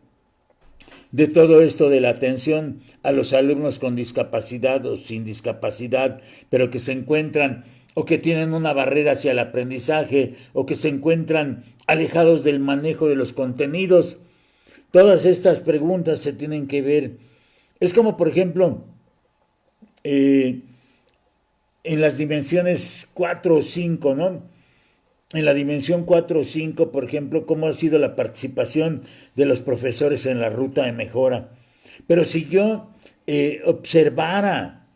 de todo esto de la atención a los alumnos con discapacidad o sin discapacidad, pero que se encuentran o que tienen una barrera hacia el aprendizaje o que se encuentran alejados del manejo de los contenidos. Todas estas preguntas se tienen que ver. Es como, por ejemplo, en las dimensiones 4 o 5, ¿no? En la dimensión 4 o 5, por ejemplo, cómo ha sido la participación de los profesores en la ruta de mejora. Pero si yo observara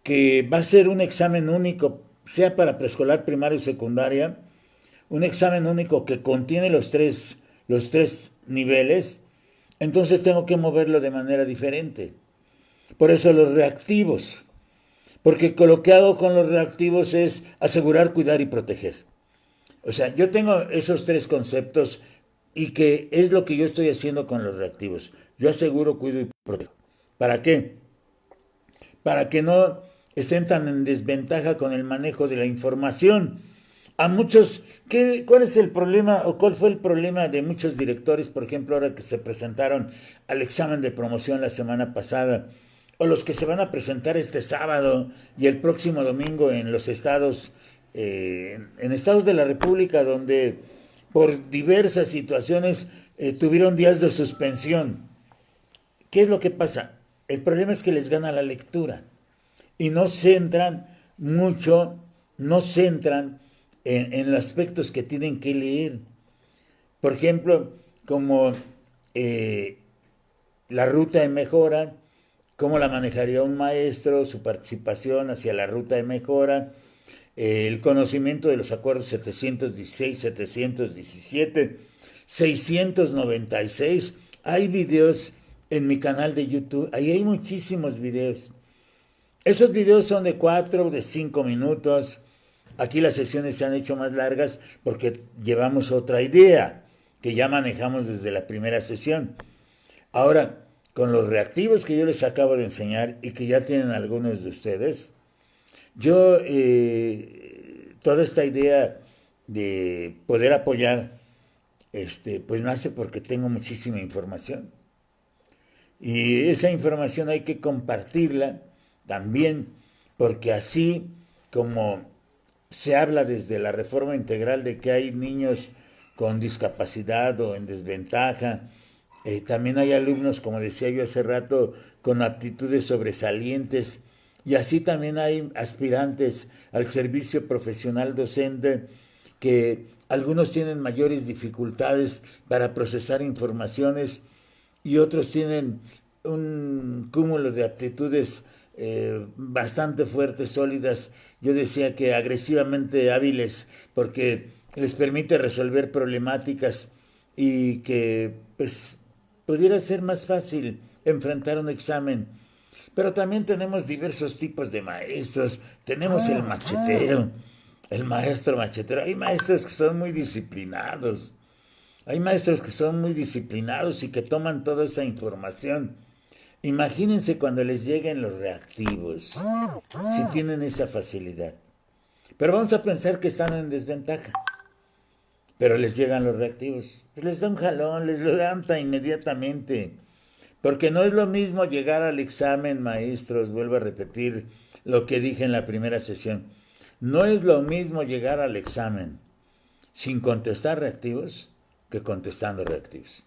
que va a ser un examen único, sea para preescolar, primaria y secundaria, un examen único que contiene los tres niveles, entonces tengo que moverlo de manera diferente. Por eso los reactivos. Porque lo que hago con los reactivos es asegurar, cuidar y proteger. O sea, yo tengo esos tres conceptos y que es lo que yo estoy haciendo con los reactivos. Yo aseguro, cuido y protejo. ¿Para qué? Para que no estén tan en desventaja con el manejo de la información. A muchos, ¿cuál es el problema o cuál fue el problema de muchos directores, por ejemplo, ahora que se presentaron al examen de promoción la semana pasada? O los que se van a presentar este sábado y el próximo domingo en los estados, en estados de la República, donde por diversas situaciones tuvieron días de suspensión. ¿Qué es lo que pasa? El problema es que les gana la lectura y no centran mucho, no centran en los aspectos que tienen que leer. Por ejemplo, como la ruta de mejora, cómo la manejaría un maestro, su participación hacia la ruta de mejora, el conocimiento de los acuerdos 716, 717, 696. Hay videos en mi canal de YouTube, ahí hay muchísimos videos. Esos videos son de 4, de 5 minutos. Aquí las sesiones se han hecho más largas porque llevamos otra idea que ya manejamos desde la primera sesión. Ahora, con los reactivos que yo les acabo de enseñar y que ya tienen algunos de ustedes, yo toda esta idea de poder apoyar, pues nace porque tengo muchísima información. Y esa información hay que compartirla también, porque así como se habla desde la reforma integral de que hay niños con discapacidad o en desventaja, también hay alumnos, como decía yo hace rato, con aptitudes sobresalientes y así también hay aspirantes al servicio profesional docente que algunos tienen mayores dificultades para procesar informaciones y otros tienen un cúmulo de aptitudes bastante fuertes, sólidas, yo decía que agresivamente hábiles, porque les permite resolver problemáticas y que pues pudiera ser más fácil enfrentar un examen. Pero también tenemos diversos tipos de maestros. Tenemos el machetero, el maestro machetero. Hay maestros que son muy disciplinados. Hay maestros que son muy disciplinados y que toman toda esa información. Imagínense cuando les lleguen los reactivos, si tienen esa facilidad. Pero vamos a pensar que están en desventaja. Pero les llegan los reactivos. Pues les da un jalón, les levanta inmediatamente. Porque no es lo mismo llegar al examen, maestros, vuelvo a repetir lo que dije en la primera sesión. No es lo mismo llegar al examen sin contestar reactivos que contestando reactivos.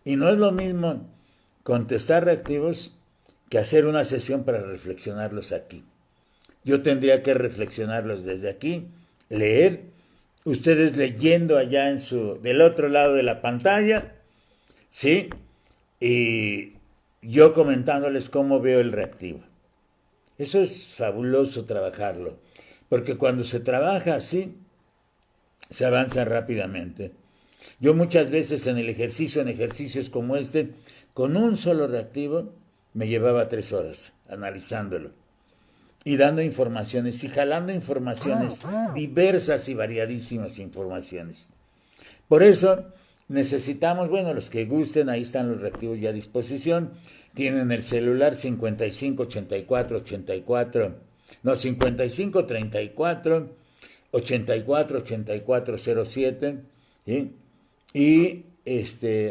Y no es lo mismo contestar reactivos que hacer una sesión para reflexionarlos aquí. Yo tendría que reflexionarlos desde aquí, leer, ustedes leyendo allá del otro lado de la pantalla, ¿sí? Y yo comentándoles cómo veo el reactivo. Eso es fabuloso trabajarlo, porque cuando se trabaja así, se avanza rápidamente. Yo muchas veces en ejercicios como este, con un solo reactivo, me llevaba 3 horas analizándolo y dando informaciones y jalando informaciones diversas y variadísimas informaciones. Por eso necesitamos, bueno, los que gusten, ahí están los reactivos ya a disposición. Tienen el celular 55 84 84, no, 55 34 84 84 07, ¿sí? Y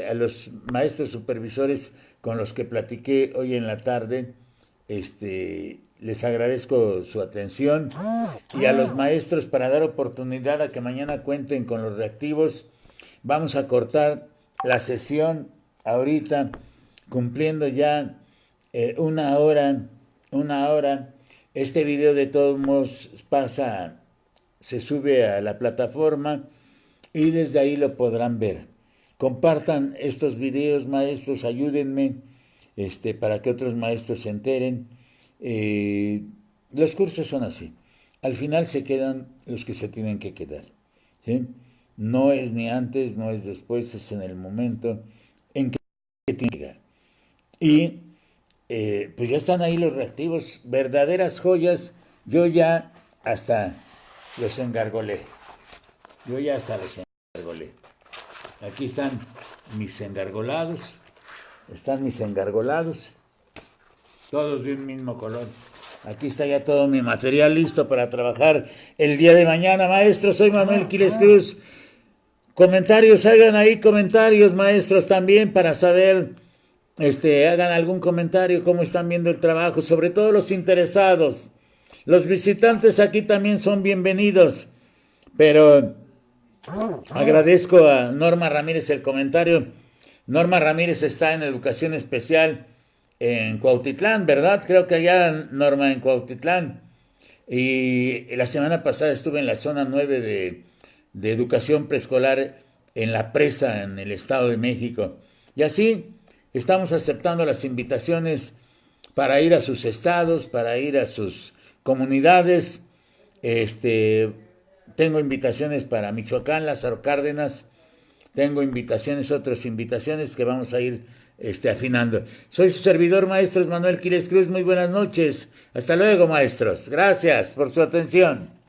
a los maestros supervisores con los que platiqué hoy en la tarde, les agradezco su atención, y a los maestros para dar oportunidad a que mañana cuenten con los reactivos. Vamos a cortar la sesión ahorita, cumpliendo ya 1 hora. Este video de todos modos se sube a la plataforma y desde ahí lo podrán ver. Compartan estos videos, maestros, ayúdenme para que otros maestros se enteren. Los cursos son así. Al final se quedan los que se tienen que quedar, ¿sí? No es ni antes, no es después, es en el momento en que tienen que llegar. Y pues ya están ahí los reactivos, verdaderas joyas. Yo ya hasta los engargolé. Aquí están mis engargolados. Todos de un mismo color. Aquí está ya todo mi material listo para trabajar el día de mañana, maestros. Soy Manuel Quiles Cruz. Comentarios, hagan ahí comentarios, maestros, también para saber, hagan algún comentario, cómo están viendo el trabajo, sobre todo los interesados. Los visitantes aquí también son bienvenidos, pero agradezco a Norma Ramírez el comentario. Norma Ramírez está en Educación Especial en Cuautitlán, ¿verdad? Creo que allá, Norma, en Cuautitlán. Y la semana pasada estuve en la zona 9 de educación preescolar en La Presa, en el Estado de México. Y así estamos aceptando las invitaciones para ir a sus estados, para ir a sus comunidades. Tengo invitaciones para Michoacán, Lázaro Cárdenas. Tengo otras invitaciones que vamos a ir afinando. Soy su servidor, maestros, Manuel Quiles Cruz. Muy buenas noches. Hasta luego, maestros. Gracias por su atención.